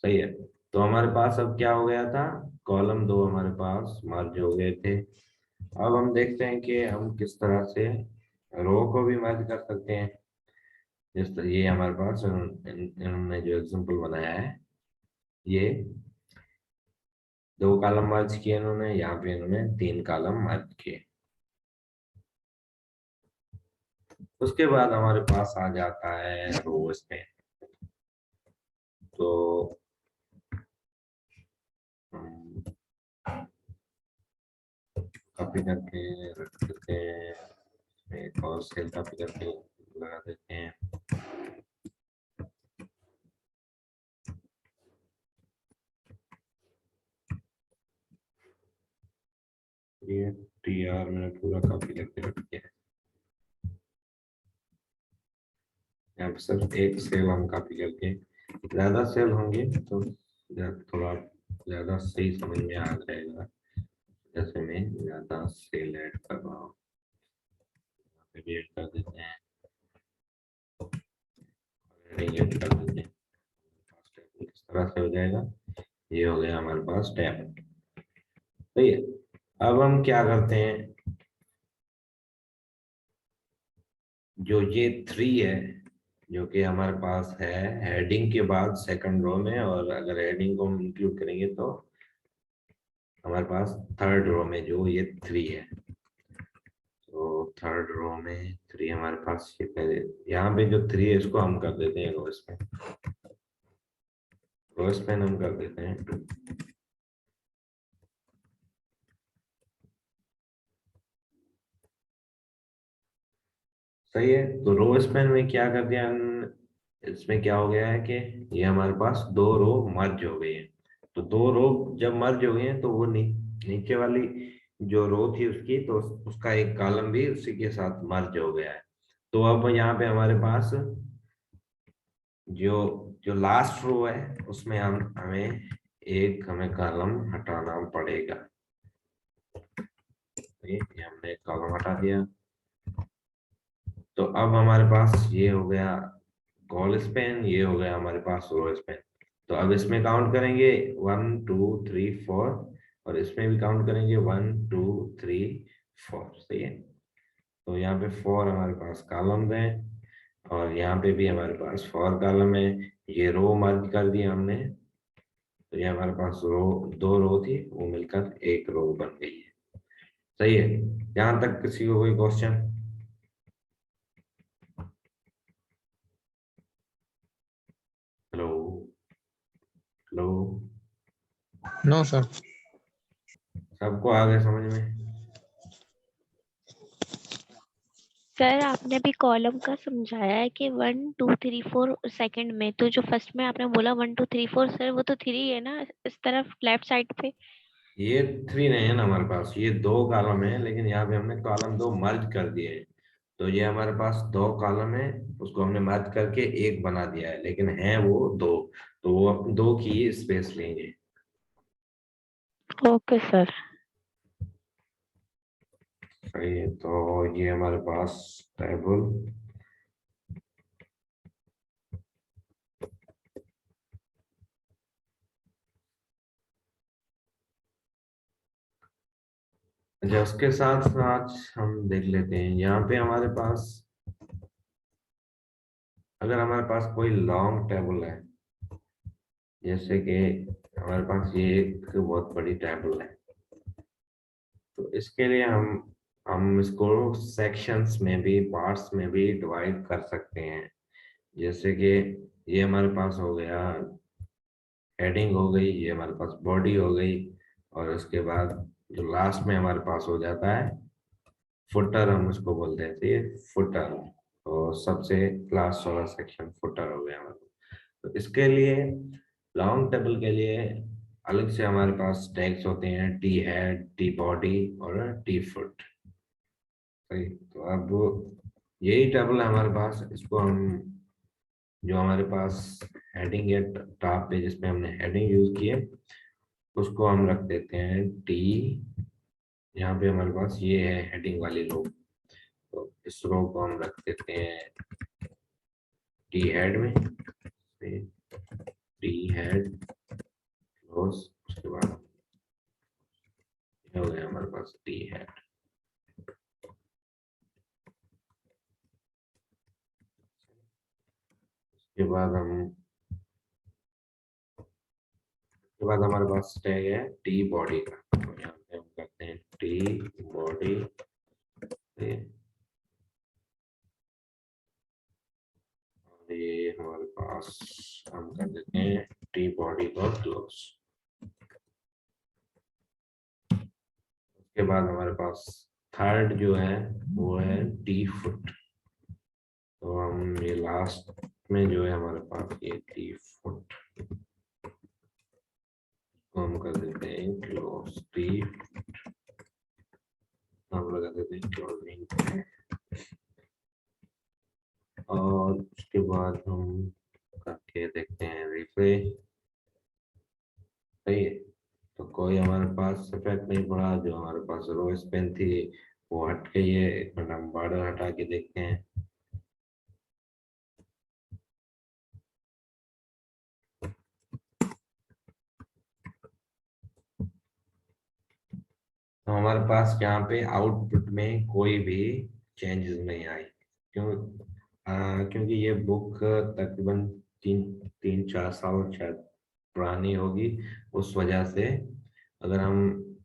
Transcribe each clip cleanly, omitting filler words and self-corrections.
सही है। तो हमारे पास अब क्या हो गया था, कॉलम दो हमारे पास मर्ज हो गए थे। अब हम देखते हैं कि हम किस तरह से रो को भी मर्ज कर सकते हैं। जिस तरह ये हमारे पास इन्होंने जो एग्जांपल बनाया है, ये दो कॉलम मर्ज किए इन्होंने, यहाँ पे इन्होंने तीन कॉलम मर्ज किए। उसके बाद हमारे पास आ जाता है रोज में। तो कॉपी करके रख देते हैं, एक और सेल कॉपी करके लगा देते हैं। ये टी आर मैंने पूरा कॉपी करके रख दिया है। यहाँ पे सिर्फ एक सेल हम कॉपी करके, ज्यादा सेल होंगे तो थोड़ा ज्यादा सही समझ में आ जाएगा। जैसे मैं ज्यादा सेल ऐड कर रहा हूँ, यहाँ पे भी ऐड कर देते हैं, ऐड कर देते हैं। इस तरह से हो जाएगा। ये हो गया हमारे पास टैब। सही है। अब हम क्या करते हैं, जो ये थ्री है, जो कि हमारे पास है हेडिंग के बाद सेकंड रो में, और अगर हेडिंग को हम इंक्लूड करेंगे तो हमारे पास थर्ड रो में जो ये थ्री है। तो थर्ड रो में थ्री हमारे पास, ये पहले यहाँ पे जो थ्री है इसको हम कर देते हैं रोज में, रोज पेन हम कर देते हैं टू। सही है। तो रो स्पेन में क्या कर दिया इसमें क्या हो गया है कि ये हमारे पास दो रो मर्ज हो गई है। तो दो रो जब मर्ज हो गई हैं तो वो नीचे वाली जो रो थी उसकी, तो उसका एक कॉलम भी उसी के साथ मर्ज हो गया है। तो अब यहाँ पे हमारे पास जो जो लास्ट रो है उसमें हमें कॉलम हटाना पड़ेगा। ये हमने एक कॉलम हटा दिया। तो अब हमारे पास ये हो गया कॉल स्पेन, ये हो गया हमारे पास रो स्पेन। तो अब इसमें काउंट करेंगे 1 2 3 4, और इसमें भी काउंट करेंगे 1 2 3 4। सही है। तो यहाँ पे फोर हमारे पास कॉलम है, और यहाँ पे भी हमारे पास फोर कॉलम है। ये रो मर्ज कर दिया हमने, तो ये हमारे पास रो, दो रो थी वो मिलकर एक रो बन गई है। सही है। यहाँ तक किसी को कोई question? Hello? Hello? No sir. सबको आ गया समझ में? सर आपने भी कॉलम का समझाया है कि 1 2 3 4 सेकंड में, तो जो फर्स्ट में आपने बोला 1 2 3 4, सर वो तो थ्री है ना इस तरफ लेफ्ट साइड पे। ये थ्री नहीं है ना हमारे पास, ये दो कॉलम है, लेकिन यहाँ पे हमने कॉलम दो मर्ज कर दिए हैं। तो ये हमारे पास दो कॉलम है, उसको हमने मर्ज करके एक बना दिया है, लेकिन है वो दो। तो वो दो की स्पेस लेंगे। Okay sir. सही है। तो ये हमारे पास टेबल, अच्छा उसके साथ साथ हम देख लेते हैं यहाँ पे हमारे पास, अगर हमारे पास कोई लॉन्ग टेबल है, जैसे कि हमारे पास ये एक बहुत बड़ी टेबल है, तो इसके लिए हम इसको सेक्शंस में भी, पार्ट्स में भी डिवाइड कर सकते हैं। जैसे कि ये हमारे पास हो गया हेडिंग हो गई, ये हमारे पास बॉडी हो गई, और उसके बाद जो लास्ट में हमारे पास हो जाता है फुटर, हम उसको बोलते हैं, तो ये फुटर। और सबसे लास्ट वाला सेक्शन फुटर हो गया हमारे पास। तो इसके लिए लॉन्ग टेबल के लिए अलग से हमारे पास टैग्स होते हैं, टी हेड, टी बॉडी और टी फुट। सही। तो अब यही टेबल है हमारे पास, इसको हम, जो हमारे पास हेडिंग है टॉप पे जिसमें हमने हेडिंग यूज की है, उसको हम रख देते हैं टी। यहाँ पे हमारे पास ये है हेडिंग वाली रो, तो इस रो को हम रख देते हैं टी हेड में, टी हेड क्लोज, उसके बाद हो गया हमारे पास टी हेड। उसके बाद हमारे पास टैग है टी बॉडी का, तो यहाँ पे हम करते हैं टी बॉडी, ये हमारे पास हम कर देते हैं टी बॉडी को क्लोज। उसके बाद हमारे पास थर्ड जो है वो है टी फुट, तो हम ये लास्ट में जो है हमारे पास ये टी फुट को हम कर देते हैं क्लोज, टी हम लगा देते हैं क्लोजिंग। और उसके बाद हम करके देखते हैं रिफ्रेश, सही है। तो कोई हमारे पास इफेक्ट नहीं पड़ा, जो हमारे पास रो स्पेन थी वो हट गई है। एक मिनट हम बॉर्डर हटा के देखते हैं। तो हमारे पास यहाँ पे आउटपुट में कोई भी चेंजेस नहीं आए, क्योंकि ये बुक तकरीबन 3-4 साल शायद पुरानी होगी, उस वजह से अगर हम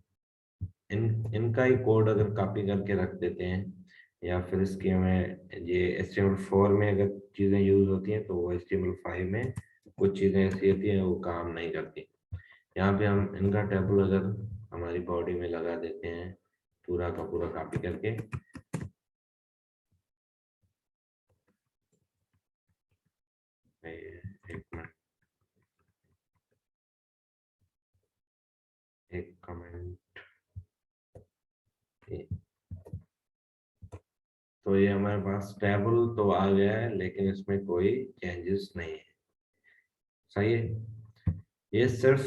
इनका ही कोड अगर कॉपी करके रख देते हैं, या फिर इसके में ये HTML4 में अगर चीज़ें यूज होती हैं तो वो HTML5 में कुछ चीज़ें ऐसी होती हैं वो काम नहीं करती। यहाँ पे हम इनका टेबल अगर हमारी बॉडी में लगा देते हैं पूरा का पूरा कॉपी करके, एक मिनट, एक कमेंट, तो ये हमारे पास टेबल तो आ गया है लेकिन इसमें कोई चेंजेस नहीं है, सही है। ये सिर्फ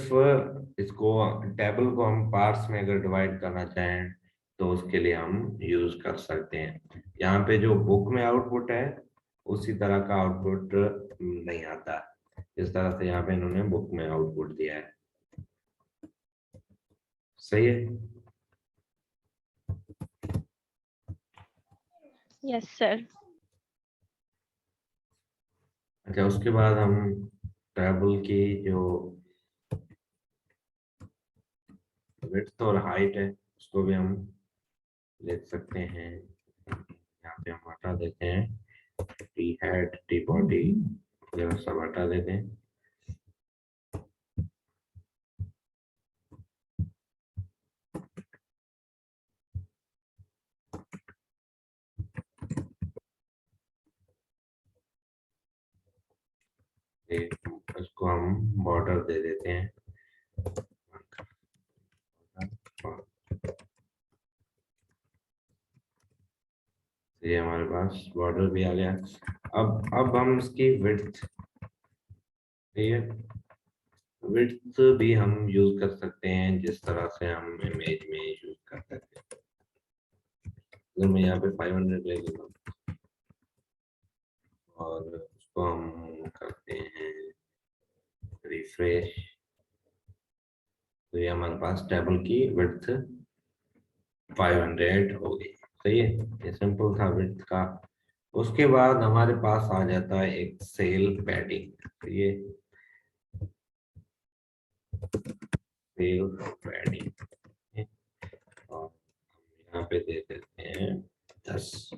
इसको टेबल को हम पार्ट्स में अगर डिवाइड करना चाहें तो उसके लिए हम यूज कर सकते हैं। यहाँ पे जो बुक में आउटपुट है उसी तरह का आउटपुट नहीं आता, इस तरह से यहाँ पे इन्होंने बुक में आउटपुट दिया है, सही है। Yes sir. अच्छा, उसके बाद हम टेबल की जो विड्थ और हाइट है उसको भी हम लिख सकते हैं। यहाँ पे हम हटा देते हैं टी हेड, टी बॉडी, ये सब हटा देते हैं। इसको हम बॉर्डर दे देते हैं, ये हमारे पास बॉर्डर भी आ गया। अब हम इसकी विड्थ, ठीक है, विड्थ भी हम यूज कर सकते हैं जिस तरह से हम इमेज में यूज कर सकते हैं। अगर मैं यहाँ पे 500 ले लूँगा और उसको हम करते हैं रिफ्रेश, तो ये हमारे पास टेबल की विड्थ 500 हो गई, सही है। ये सिंपल था विड्थ का। उसके बाद हमारे पास आ जाता है एक सेल पैडिंग, तो ये सेल पैडिंग, और यहाँ पे दे देते हैं 10,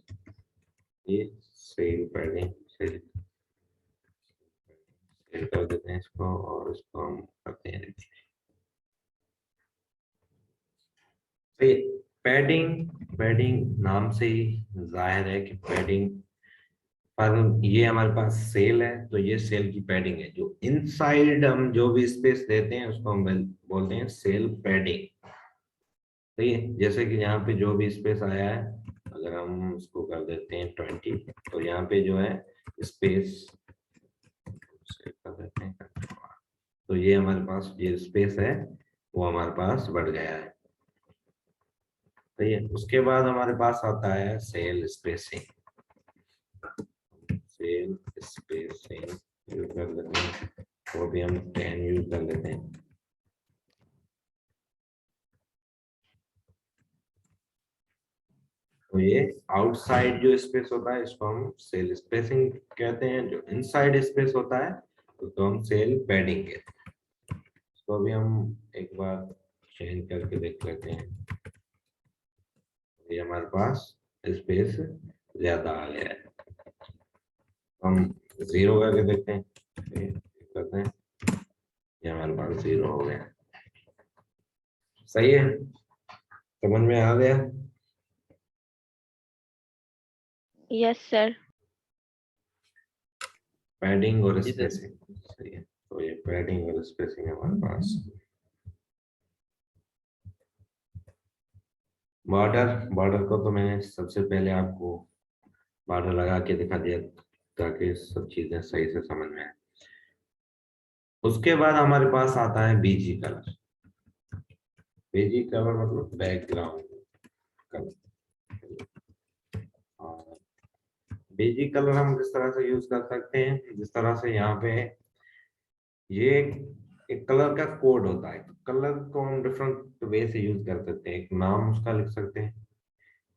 ये सेल पैडिंग, सेल कर देते हैं इसको, और इसको हम करते हैं पैडिंग। पैडिंग नाम से ही जाहिर है कि पैडिंग, पर ये हमारे पास सेल है तो ये सेल की पैडिंग है। जो इनसाइड हम जो भी स्पेस देते हैं उसको हम बोलते हैं सेल पैडिंग, सही है। जैसे कि यहाँ पे जो भी स्पेस आया है अगर हम उसको कर देते हैं 20, तो यहाँ पे जो है स्पेस कर देते हैं, तो ये हमारे पास ये स्पेस है वो हमारे पास बढ़ गया है, सही है। उसके बाद हमारे पास आता है सेल स्पेसिंग, सेल स्पेसिंग कर देते हैं, वो अभी हम 10 यूज कर लेते हैं। तो ये आउटसाइड जो स्पेस होता है इसको हम सेल स्पेसिंग कहते हैं, जो इनसाइड स्पेस होता है उसको हम सेल पैडिंग कहते हैं। तो अभी हम एक बार चेंज करके देख लेते हैं। ये हमारे पास स्पेस ज्यादा आ गया है, हम 0 करके देखते हैं, करते हैं, ये हमारे पास 0 हो गया। सही है, समझ में आ गया? Yes sir. पैडिंग और जी सर। स्पेसिंग, सही है। तो ये पैडिंग और स्पेसिंग हमारे पास। बॉर्डर, बॉर्डर को तो मैंने सबसे पहले आपको बॉर्डर लगा के दिखा दिया ताकि सब चीजें सही से समझ में आए। उसके बाद हमारे पास आता है बीजी कलर। बीजी कलर मतलब बैकग्राउंड कलर। और बीजी कलर हम किस तरह से यूज कर सकते हैं, जिस तरह से यहाँ पे ये एक कलर का कोड होता है। कलर को हम डिफरेंट वे से यूज कर सकते हैं। एक नाम उसका लिख सकते हैं,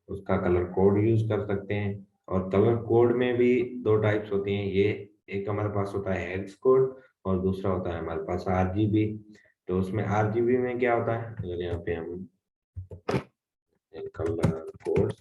उसका कलर कोड यूज कर सकते हैं। और कलर कोड में भी दो टाइप्स होती हैं। ये एक हमारे पास होता है हेक्स कोड और दूसरा होता है हमारे पास आरजीबी। तो उसमें आरजीबी में क्या होता है, अगर यहाँ पे हम कलर कोड,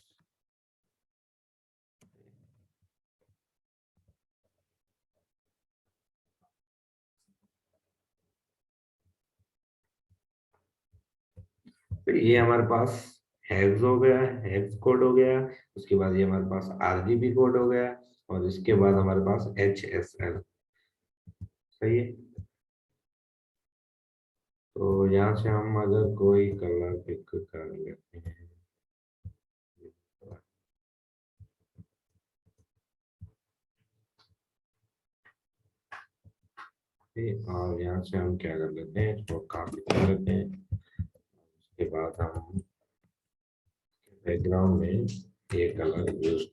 फिर ये हमारे पास हेक्स हो गया, हेक्स कोड हो गया। उसके बाद ये हमारे पास आरजीबी कोड हो गया और इसके बाद हमारे पास HSL। सही है। तो यहाँ से हम अगर कोई कलर पिक कर लेते हैं, और यहाँ से हम क्या कर लेते हैं, इसको कॉपी कर लेते हैं। उसके बाद हम बैकग्राउंड में ये कलर यूज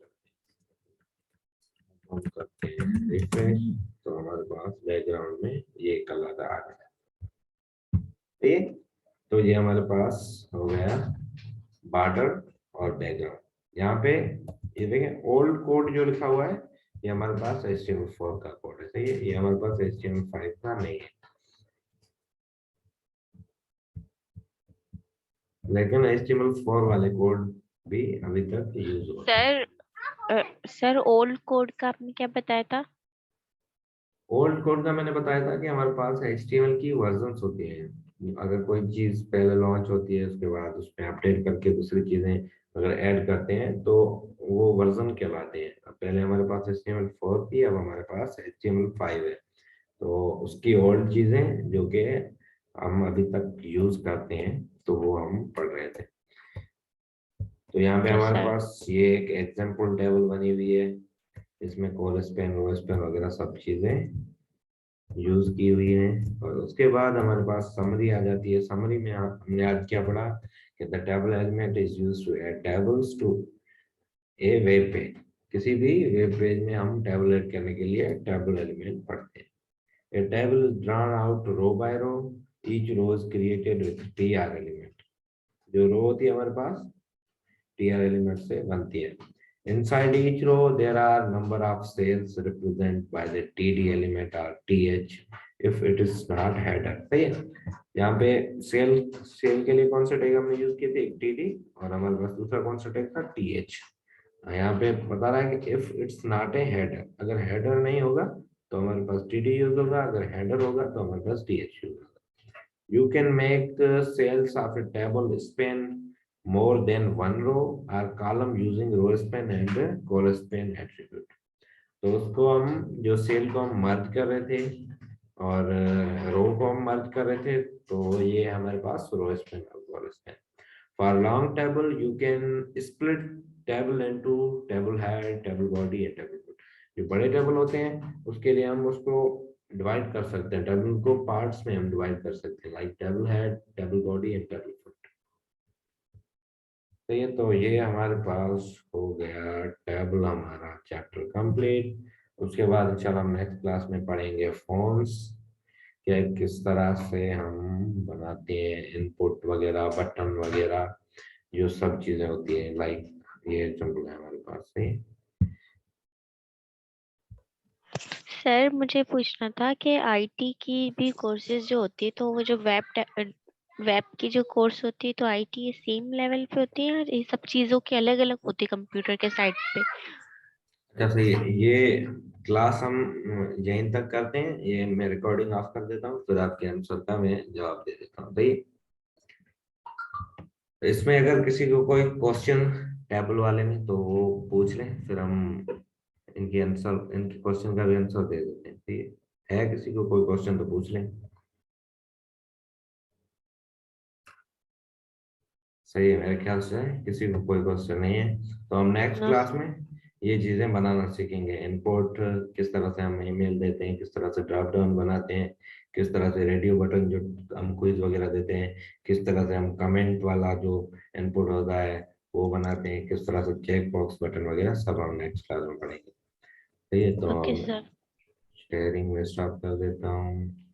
करते हैं, रिफ्रेश, तो हमारे पास बैकग्राउंड में ये कलर आ गया। ठीक, तो ये हमारे पास हो गया बॉर्डर और बैकग्राउंड। यहाँ पे ये देखें ओल्ड कोड जो लिखा हुआ है ये हमारे पास HTML4 का कोड है। सही है, ये हमारे पास HTML5 का नहीं है, लेकिन HTML4 वाले कोड भी अभी तक यूज होते हैं। सर ओल्ड कोड का आपने क्या बताया था? ओल्ड कोड का मैंने बताया था कि हमारे पास HTML की वर्जन्स होती हैं। अगर कोई चीज पहले लॉन्च होती है उसके बाद उसमें अपडेट करके दूसरी चीजें अगर ऐड करते हैं तो वो वर्जन कहलाते हैं। अब पहले हमारे पास HTML4 थी, अब हमारे पास HTML5 है। तो उसकी ओल्ड चीजें जो कि हम अभी तक यूज करते हैं तो वो हम पढ़ रहे थे। तो यहाँ पे यस हमारे सर। पास ये एक एग्जाम्पल टेबल बनी हुई है, इसमें कोलस्पेन रोस्पेन वगैरह सब चीजें यूज की हुई है। और उसके बाद हमारे पास समरी आ जाती है। समरी में हमने आज क्या पढ़ा कि the table element is used to add tables to a web page. किसी भी वेब पेज में हम टेबल ऐड करने के लिए टेबल एलिमेंट पढ़ते हैं। A table is drawn out row by row. Each row is created with tr element. जो रो होती है हमारे पास tr element से बनती है। Inside each row there are number of cells represented by the td element or th if it is not header। सही है। यहाँ पे सेल सेल के लिए कौन सा टैग हमने यूज किए थे, एक td और हमारे पास दूसरा कौन सा टैग था, th। यहाँ पे बता रहा है कि if it's not a header, अगर हेडर नहीं होगा तो हमारे पास टीडी यूज होगा, अगर हेडर होगा तो हमारे पास टीएच यूज होगा। You can make cells of a table span more than one row और column using row span and column span attribute. तो उसको हम जो सेल को हम मर्ज कर रहे थे और रो को हम मर्ज कर रहे थे, तो ये हमारे पास रो स्पेन और column Spain. For long table, you can split table into table head, table body and table foot। जो बड़े टेबल होते हैं उसके लिए हम उसको डिवाइड कर सकते हैं, टेबल को पार्ट्स में हम डिवाइड कर सकते हैं, like table head, table body and table foot. तो ये हमारे पास हो गया टेबल हमारा चैप्टर कंप्लीट। उसके बाद इंशाल्लाह हम नेक्स्ट क्लास में पढ़ेंगे फॉर्म्स कि किस तरह से हम बनाते हैं इनपुट वगैरह, बटन वगैरह, जो सब चीजें होती है। लाइक ये एग्जाम्पल है हमारे पास में। सर मुझे पूछना था कि आईटी की भी कोर्सेज जो होती है तो वो जो वेब की जो कोर्स होती है तो आईटी सेम लेवल पे होती है और ये सब चीजों की अलग अलग होती है कंप्यूटर के साइड पे? अच्छा सही है। ये क्लास हम यहीं तक करते हैं, ये मैं रिकॉर्डिंग ऑफ कर देता हूँ, फिर आपके आंसर का मैं जवाब दे देता हूँ। सही है। तो इसमें अगर किसी को कोई क्वेश्चन टेबल वाले में तो वो पूछ लें, फिर हम इनके क्वेश्चन का भी आंसर दे देते हैं। ठीक है किसी को कोई क्वेश्चन तो पूछ लें। सही है, मेरे ख्याल से किसी को कोई क्वेश्चन नहीं है। तो हम नेक्स्ट नो क्लास सर। में ये चीजें बनाना सीखेंगे। इनपुट किस तरह से हम ईमेल देते हैं, किस तरह से ड्रॉप डाउन बनाते हैं, किस तरह से रेडियो बटन जो हम क्विज वगैरह देते हैं, किस तरह से हम कमेंट वाला जो इनपुट होता है वो बनाते हैं, किस तरह से चेक बॉक्स बटन वगैरह, सब हम नेक्स्ट क्लास में पढ़ेंगे। ठीक है, तो ओके हम सर। शेयरिंग में स्टॉप कर देता हूँ।